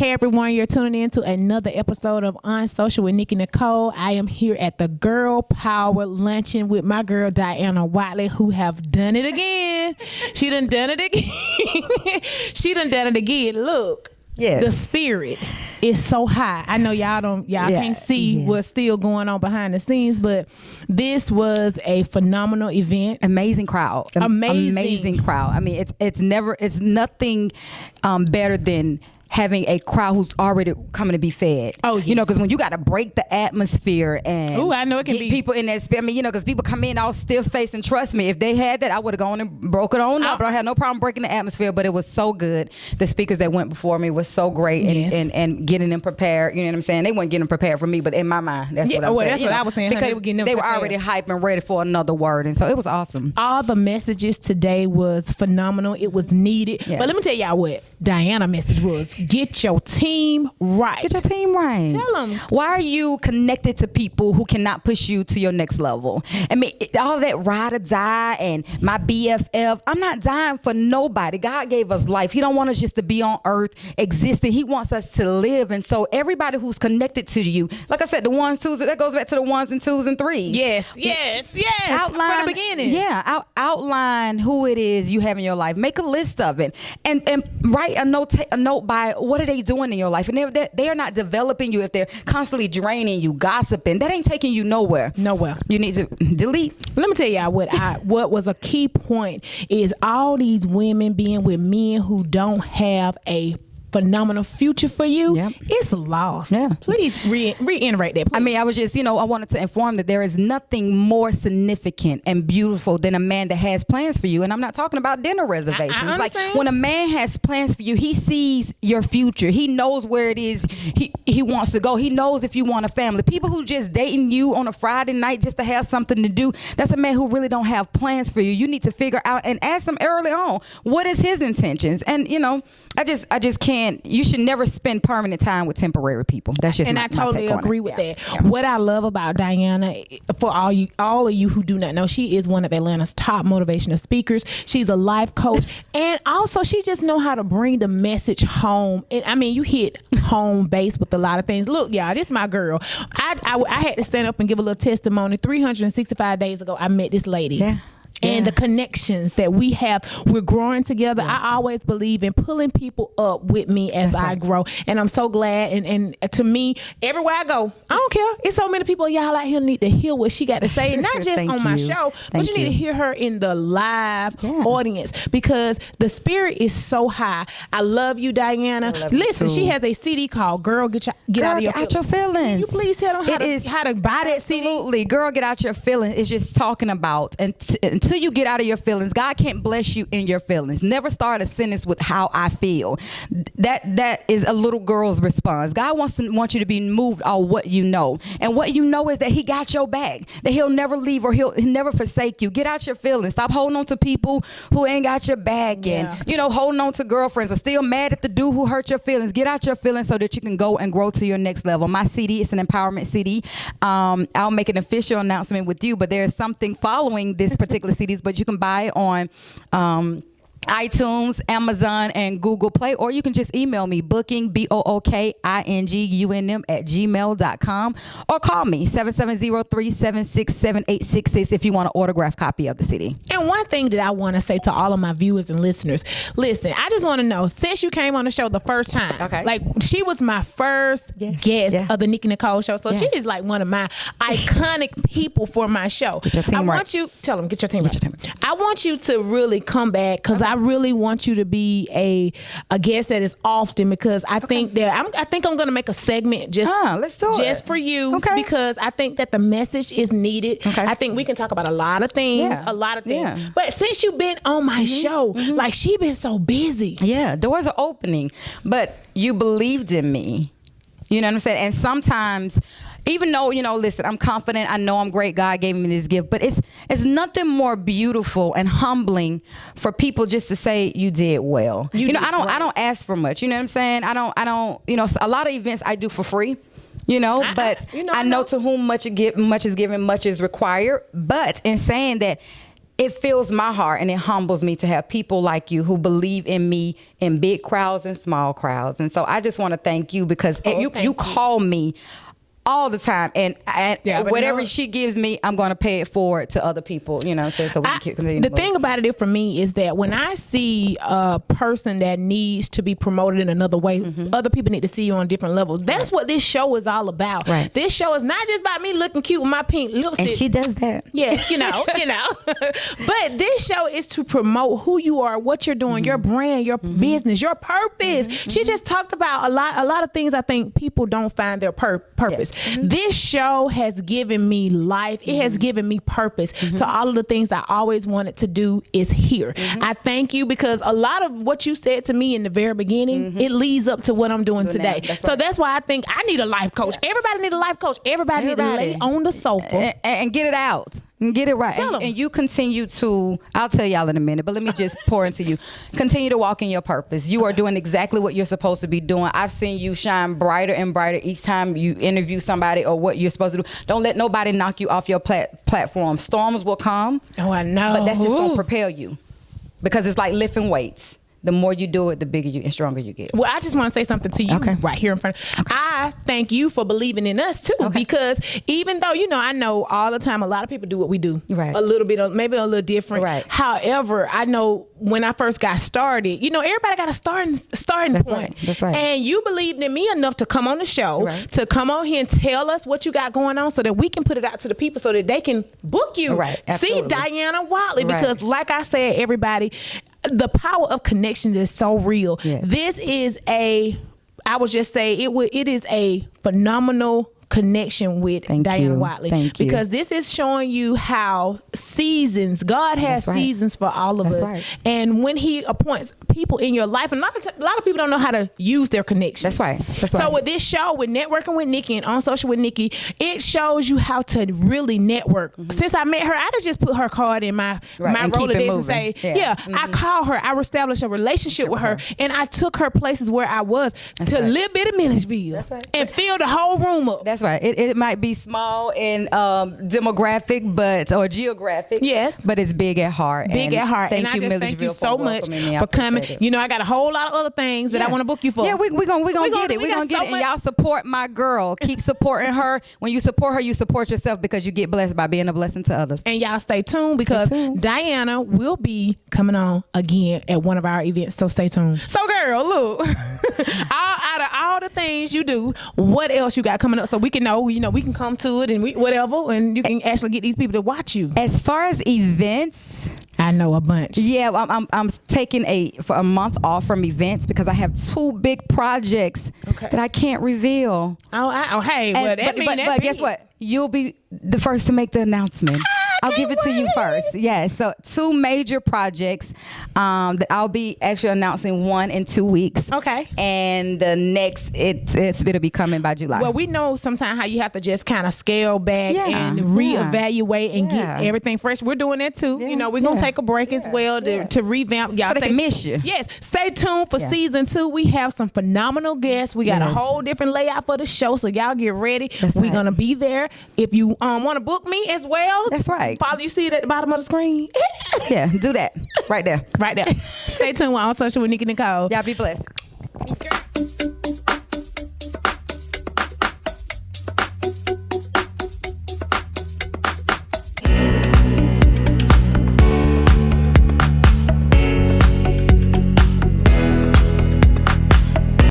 Everyone, you're tuning in to another episode of On Social with Nikki Nicole. I am here at the Girl Power Luncheon with my girl Diana Watley, who have done it again. She done it again. She done it again. Look. Yes. The spirit is so high. I know y'all can't see what's still going on behind the scenes, but this was a phenomenal event. Amazing crowd. Amazing crowd. I mean, it's nothing better than having a crowd who's already coming to be fed. Oh, yes. You know, because when you got to break the atmosphere and I know it can get be people in that spirit. I mean, you know, because people come in all stiff faced, and trust me, if they had that, I would have gone and broke it on up. But I had no problem breaking the atmosphere. But it was so good. The speakers that went before me was so great, and getting them prepared. You know what I'm saying? They weren't getting them prepared for me, but in my mind, that's what I'm saying. That's what I was saying. Because they were getting them they prepared. were already hyped and ready for another word, and so it was awesome. All the messages today was phenomenal. It was needed. Yes. But let me tell y'all what Diana's message was: get your team right. Get your team right. Tell them. Why are you connected to people who cannot push you to your next level? I mean, all that ride or die and my BFF. I'm not dying for nobody. God gave us life. He don't want us just to be on earth existing. He wants us to live. And so everybody who's connected to you, like I said, the ones, twos, that goes back to the ones and twos and threes. Yes. Outline from the beginning. Yeah. Outline who it is you have in your life. Make a list of it and write a note by what are they doing in your life. And they are not developing you if they're constantly draining you, gossiping. That ain't taking you nowhere. You need to delete. Let me tell y'all what was a key point is all these women being with men who don't have a phenomenal future for you. Yep. It's lost. Yeah. Please reiterate that. Please. I mean, I was just, I wanted to inform that there is nothing more significant and beautiful than a man that has plans for you. And I'm not talking about dinner reservations. I understand. Like when a man has plans for you, he sees your future. He knows where it is he wants to go. He knows if you want a family. People who just dating you on a Friday night just to have something to do, that's a man who really don't have plans for you. You need to figure out and ask him early on, what is his intentions? And, I just can't. You should never spend permanent time with temporary people. That's just I totally agree with that. Yeah. What I love about Diana, for all of you who do not know, she is one of Atlanta's top motivational speakers. She's a life coach, and also she just know how to bring the message home. And I mean, you hit home base with a lot of things. Look, y'all, this is my girl. I had to stand up and give a little testimony. 365 days ago, I met this lady. Yeah. And the connections that we have, we're growing together. Yes. I always believe in pulling people up with me as I grow. And I'm so glad. And to me, everywhere I go, I don't care. It's so many people, y'all out here need to hear what she got to say. Not just on my show, but you need to hear her in the live audience because the spirit is so high. I love you, Diana. Listen, she has a CD called Girl, Get Out of Your Feelings. Can you please tell them how to buy that CD? Absolutely. Girl, Get Out Your Feelings is just talking about until you get out of your feelings. God can't bless you in your feelings. Never start a sentence with how I feel. That is a little girl's response. God wants you to be moved on what you know. And what you know is that he got your back. That he'll never leave or he'll never forsake you. Get out your feelings. Stop holding on to people who ain't got your back and holding on to girlfriends or still mad at the dude who hurt your feelings. Get out your feelings so that you can go and grow to your next level. My CD, it's an empowerment CD. I'll make an official announcement with you, but there's something following this particular CDs, but you can buy it on iTunes, Amazon, and Google Play, or you can just email me, booking, bookingungum@gmail.com, or call me, 770-376-7866 if you want an autographed copy of the CD. And one thing that I want to say to all of my viewers and listeners, listen, I just want to know, since you came on the show the first time, like she was my first guest of the Nikki Nicole show, so she is like one of my iconic people for my show. Get your team right. Tell them, get your team right. I want you to really come back, because I I really want you to be a guest that is often, because I think that I think I'm going to make a segment let's do it. just for you, Okay. because I think that the message is needed. Okay. I think we can talk about a lot of things, Yeah. But since you've been on my show, like, she been so busy. Yeah, doors are opening, but you believed in me. You know what I'm saying? And sometimes, even though, listen, I'm confident, I know I'm great, God gave me this gift, but it's nothing more beautiful and humbling for people just to say you did well. I don't ask for much. You know what I'm saying? I don't, a lot of events I do for free. But I know to whom much is given, much is required. But in saying that, it fills my heart and it humbles me to have people like you who believe in me in big crowds and small crowds. And so I just want to thank you, because you call me all the time, and whatever she gives me, I'm going to pay it forward to other people, so we can continue. The thing about it for me is that when I see a person that needs to be promoted in another way, other people need to see you on different levels. That's what this show is all about. Right. This show is not just about me looking cute with my pink lipstick. And she does that. Yes, But this show is to promote who you are, what you're doing, your brand, your business, your purpose. She just talked about a lot of things I think people don't find their purpose. Yes. This show has given me life. It has given me purpose to all of the things I always wanted to do is here. I thank you, because a lot of what you said to me in the very beginning, it leads up to what I'm doing today. That's why I think I need a life coach. Everybody need a life coach. Everybody need to lay on the sofa and get it out. And get it right. And you continue to, I'll tell y'all in a minute, but let me just pour into you. Continue to walk in your purpose. You are doing exactly what you're supposed to be doing. I've seen you shine brighter and brighter each time you interview somebody or what you're supposed to do. Don't let nobody knock you off your platform. Storms will come. Oh, I know. But that's just going to propel you, because it's like lifting weights. The more you do it, the bigger and stronger you get. Well, I just want to say something to you right here in front. I thank you for believing in us too, because even though, I know all the time a lot of people do what we do, a little bit, maybe a little different. Right. However, I know when I first got started, everybody got a starting point. Right. That's right. And you believed in me enough to come on the show, to come on here and tell us what you got going on, so that we can put it out to the people, so that they can book you. Right. Absolutely. See Diana Whatley, because like I said, everybody, the power of connections is so real. Yes. This is I would just say it is a phenomenal connection with Diana Whatley, because this is showing you how seasons, God has seasons for all of us. Right. And when he appoints people in your life, and a lot of people don't know how to use their connections. That's right. So with this show, with Networking with Nikki and On Social with Nikki, it shows you how to really network. Since I met her, I just put her card in my Rolodex and say, I call her, I established a relationship with her, and I took her places where I was to Little Bit of Milledgeville and fill the whole room up. That's right. It might be small in demographic, or geographic. Yes. But it's big at heart. Big at heart. Thank you, Milledgeville, thank you so much for coming. I got a whole lot of other things that I want to book you for. Yeah, we're gonna get it. We're gonna get it. And y'all support my girl. Keep supporting her. When you support her, you support yourself, because you get blessed by being a blessing to others. And y'all stay tuned, because Diana will be coming on again at one of our events. So stay tuned. So girl, look, out of all the things you do, what else you got coming up, so we can know, we can come to it and whatever, and you can actually get these people to watch you. As far as events, I know a bunch. Yeah, I'm taking a month off from events, because I have 2 big projects that I can't reveal. But guess what? You'll be the first to make the announcement. I'll give it to you first. Yeah, so 2 major projects that I'll be actually announcing, one in 2 weeks. Okay. And the next, it'll be coming by July. Well, we know sometimes how you have to just kind of scale back and reevaluate and get everything fresh. We're doing that too. Yeah. We're going to take a break as well to revamp. Y'all so they can miss you. Yes. Stay tuned for season 2. We have some phenomenal guests. We got a whole different layout for the show, so y'all get ready. We're going to be there. If you want to book me as well. That's right. Follow, you see it at the bottom of the screen. Yeah, do that. Right there. Right there. Stay tuned on Social with Nikki Nicole. Y'all be blessed. Okay.